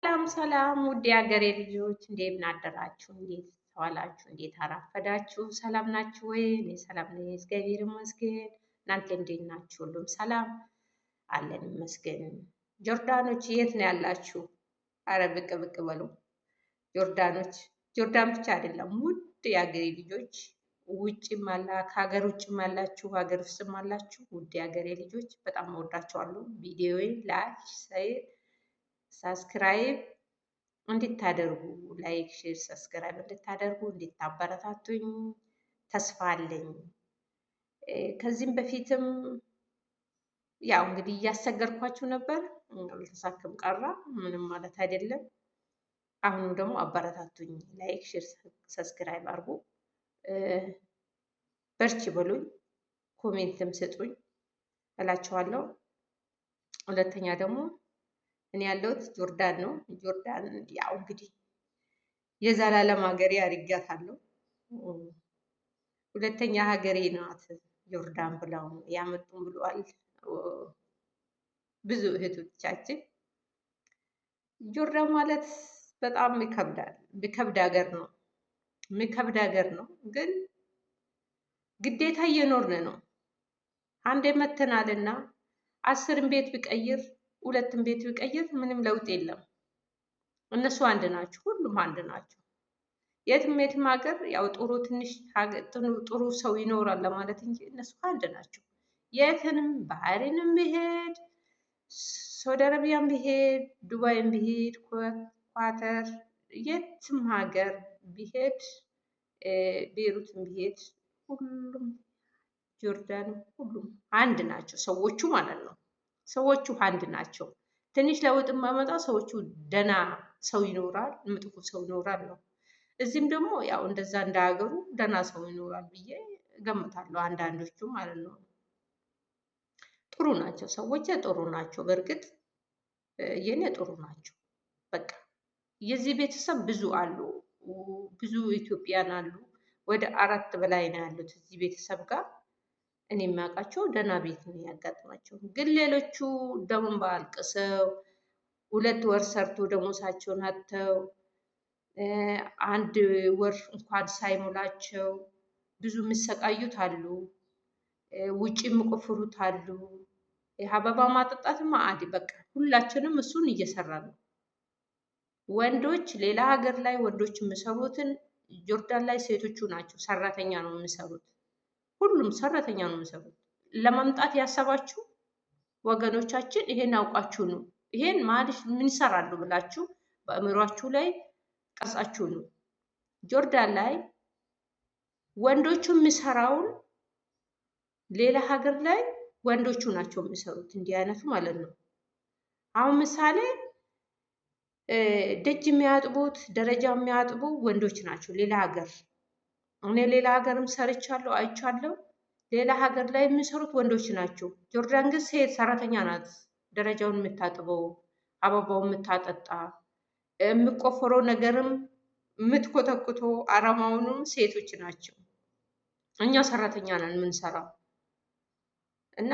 ሰላም ሰላም ውድ የሀገሬ ልጆች እንዴት አደራችሁ? እንዴት ዋላችሁ? እንዴት አረፈዳችሁ? ሰላም ናችሁ ወይ? እኔ ሰላም ነኝ፣ እግዚአብሔር ይመስገን። እናንተ እንዴት ናችሁ? ሁሉም ሰላም አለን ይመስገን። ጆርዳኖች የት ነው ያላችሁ? አረ ብቅ ብቅ በሉ ጆርዳኖች። ጆርዳን ብቻ አይደለም ውድ የሀገሬ ልጆች፣ ውጭም አላ ከሀገር ውጭም አላችሁ፣ ሀገር ውስጥም አላችሁ። ውድ የሀገሬ ልጆች በጣም እወዳችኋለሁ። ቪዲዮዬን ላይክ ሰብስክራይብ እንድታደርጉ ላይክ ሼር ሰብስክራይብ እንድታደርጉ እንድታበረታቱኝ ተስፋ አለኝ። ከዚህም በፊትም ያው እንግዲህ እያሰገርኳችሁ ነበር፣ አልተሳካም ቀራ፣ ምንም ማለት አይደለም። አሁንም ደግሞ አበረታቱኝ፣ ላይክ ሼር ሰብስክራይብ አድርጉ፣ በርቺ በሉኝ፣ ኮሜንትም ስጡኝ እላችኋለሁ። ሁለተኛ ደግሞ እኔ ያለሁት ጆርዳን ነው። ጆርዳን ያው እንግዲህ የዘላለም ሀገሬ አድርጊያታለሁ። ሁለተኛ ሀገሬ ናት ጆርዳን ብለው ያመጡን ብለዋል ብዙ እህቶቻችን። ጆርዳን ማለት በጣም ይከብዳል፣ የሚከብድ ሀገር ነው፣ የሚከብድ ሀገር ነው። ግን ግዴታ እየኖርን ነው። አንዴ መተናልና 10 ቤት ቢቀይር 2 ቤት ቢቀይር ምንም ለውጥ የለም። እነሱ አንድ ናቸው፣ ሁሉም አንድ ናቸው። የትም የትም ሀገር ያው ጥሩ ትንሽ ጥሩ ሰው ይኖራል ለማለት እንጂ እነሱ አንድ ናቸው። የትንም ባህሬንም ቢሄድ ሳውዲ አረቢያም ቢሄድ ዱባይም ቢሄድ ኳተር የትም ሀገር ቢሄድ ቤሩትም ቢሄድ ሁሉም ጆርዳን ሁሉም አንድ ናቸው፣ ሰዎቹ ማለት ነው። ሰዎቹ አንድ ናቸው። ትንሽ ለውጥ የማመጣ ሰዎቹ ደና ሰው ይኖራል፣ መጥፎ ሰው ይኖራል ነው። እዚህም ደግሞ ያው እንደዛ እንዳገሩ ደና ሰው ይኖራል ብዬ ገምታለሁ። አንዳንዶቹ ማለት ነው ጥሩ ናቸው፣ ሰዎች ጥሩ ናቸው። በእርግጥ የኔ ጥሩ ናቸው። በቃ የዚህ ቤተሰብ ብዙ አሉ፣ ብዙ ኢትዮጵያን አሉ። ወደ 4 በላይ ነው ያሉት እዚህ ቤተሰብ ጋር። እኔ የማውቃቸው ደህና ቤት ነው ያጋጥማቸው። ግን ሌሎቹ ደም አልቅሰው 2 ወር ሰርቶ ደሞሳቸውን አጥተው 1 ወር እንኳን ሳይሞላቸው ብዙ የሚሰቃዩት አሉ። ውጪ የሚቆፍሩት አሉ። አበባ ማጠጣትማ አዲ በቃ ሁላችንም እሱን እየሰራን ነው። ወንዶች ሌላ ሀገር ላይ ወንዶች የሚሰሩትን ጆርዳን ላይ ሴቶቹ ናቸው ሰራተኛ ነው የሚሰሩት። ሁሉም ሰራተኛ ነው የሚሰሩት። ለመምጣት ያሰባችሁ ወገኖቻችን ይሄን አውቃችሁ ነው። ይሄን ማለት ምን ይሰራሉ ብላችሁ በአእምሯችሁ ላይ ቀርጻችሁ ነው። ጆርዳን ላይ ወንዶቹ የሚሰራውን ሌላ ሀገር ላይ ወንዶቹ ናቸው የሚሰሩት፣ እንዲህ አይነቱ ማለት ነው። አሁን ምሳሌ ደጅ የሚያጥቡት ደረጃ የሚያጥቡ ወንዶች ናቸው ሌላ ሀገር። እኔ ሌላ ሀገርም ሰርቻለሁ አይቻለሁ። ሌላ ሀገር ላይ የሚሰሩት ወንዶች ናቸው። ጆርዳን ግን ሴት ሰራተኛ ናት ደረጃውን የምታጥበው፣ አበባውን የምታጠጣ፣ የሚቆፈረው ነገርም የምትኮተኩተው አረማውንም ሴቶች ናቸው። እኛ ሰራተኛ ነን የምንሰራው እና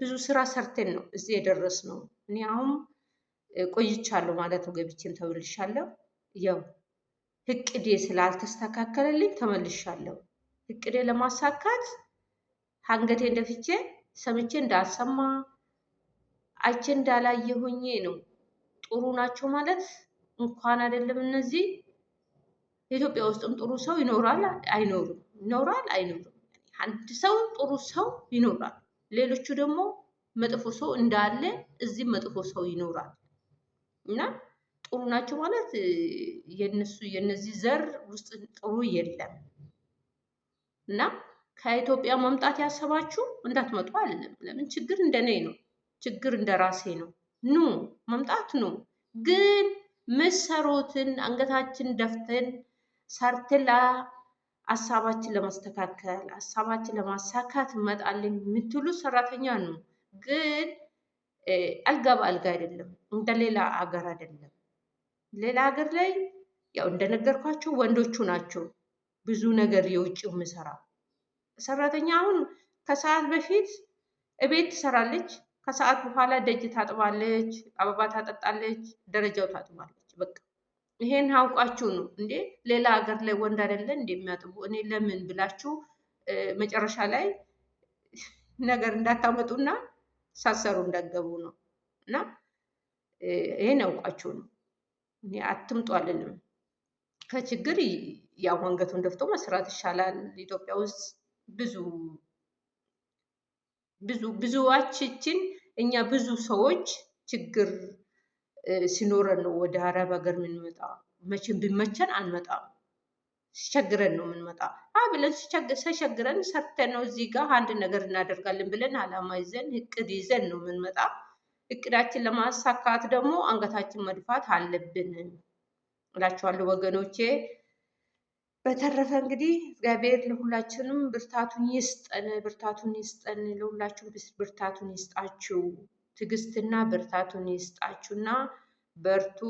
ብዙ ስራ ሰርተን ነው እዚህ የደረስነው። እኔ አሁን ቆይቻለሁ ማለት ነው፣ ገብቼም ተመልሻለሁ። ያው እቅዴ ስላልተስተካከለልኝ ተመልሻለሁ። እቅዴ ለማሳካት አንገቴን ደፍቼ ሰምቼ እንዳልሰማ አይቼ እንዳላየ ሆኜ ነው። ጥሩ ናቸው ማለት እንኳን አይደለም እነዚህ ኢትዮጵያ ውስጥም ጥሩ ሰው ይኖራል አይኖርም፣ ይኖራል አይኖርም። አንድ ሰው ጥሩ ሰው ይኖራል፣ ሌሎቹ ደግሞ መጥፎ ሰው እንዳለ እዚህ መጥፎ ሰው ይኖራል። እና ጥሩ ናቸው ማለት የነዚህ ዘር ውስጥ ጥሩ የለም። እና ከኢትዮጵያ መምጣት ያሰባችሁ እንዳትመጡ አይደለም። ለምን ችግር እንደኔ ነው፣ ችግር እንደራሴ ነው። ኑ መምጣት ነው። ግን ምሰሩትን አንገታችን ደፍተን ሰርተን ሀሳባችን ለማስተካከል ሀሳባችን ለማሳካት እመጣለን የምትሉ ሰራተኛ ነው። ግን አልጋ በአልጋ አይደለም፣ እንደሌላ ሀገር አይደለም። ሌላ ሀገር ላይ ያው እንደነገርኳቸው ወንዶቹ ናቸው ብዙ ነገር የውጭው ምሰራ ሰራተኛ። አሁን ከሰዓት በፊት እቤት ትሰራለች፣ ከሰዓት በኋላ ደጅ ታጥባለች፣ አበባ ታጠጣለች፣ ደረጃው ታጥባለች። በቃ ይሄን አውቃችሁ ነው እንዴ ሌላ ሀገር ላይ ወንድ አይደለ እንደሚያጥቡ እኔ ለምን ብላችሁ መጨረሻ ላይ ነገር እንዳታመጡና ሳሰሩ እንዳትገቡ ነው። እና ይሄን አውቃችሁ ነው። እኔ አትምጡ አልልም። ከችግር ያው አንገቱን ደፍቶ መስራት ይሻላል። ኢትዮጵያ ውስጥ ብዙዋችን እኛ ብዙ ሰዎች ችግር ሲኖረን ነው ወደ አረብ ሀገር የምንመጣ። መቼም ቢመቸን አንመጣም። ሲቸግረን ነው የምንመጣ። ብለን ሲቸግረን ሰርተን ነው እዚህ ጋር አንድ ነገር እናደርጋለን ብለን አላማ ይዘን እቅድ ይዘን ነው የምንመጣ። እቅዳችን ለማሳካት ደግሞ አንገታችን መድፋት አለብን እላችኋለሁ ወገኖቼ። በተረፈ እንግዲህ እግዚአብሔር ለሁላችንም ብርታቱን ይስጠን፣ ብርታቱን ይስጠን፣ ለሁላችሁም ብርታቱን ይስጣችሁ፣ ትዕግስትና ብርታቱን ይስጣችሁና በርቱ።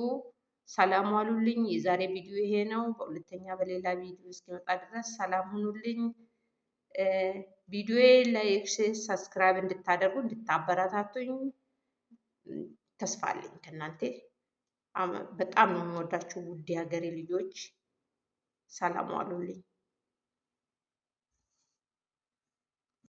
ሰላም ዋሉልኝ። የዛሬ ቪዲዮ ይሄ ነው። በሁለተኛ በሌላ ቪዲዮ እስኪመጣ ድረስ ሰላም ሁኑልኝ። ቪዲዮዬ ላይክ፣ ሰብስክራይብ እንድታደርጉ እንድታበረታቱኝ ተስፋ አለኝ ከእናንተ። በጣም ነው የምወዳችሁ ውድ የሀገሬ ልጆች። ሰላም ዋሉልኝ።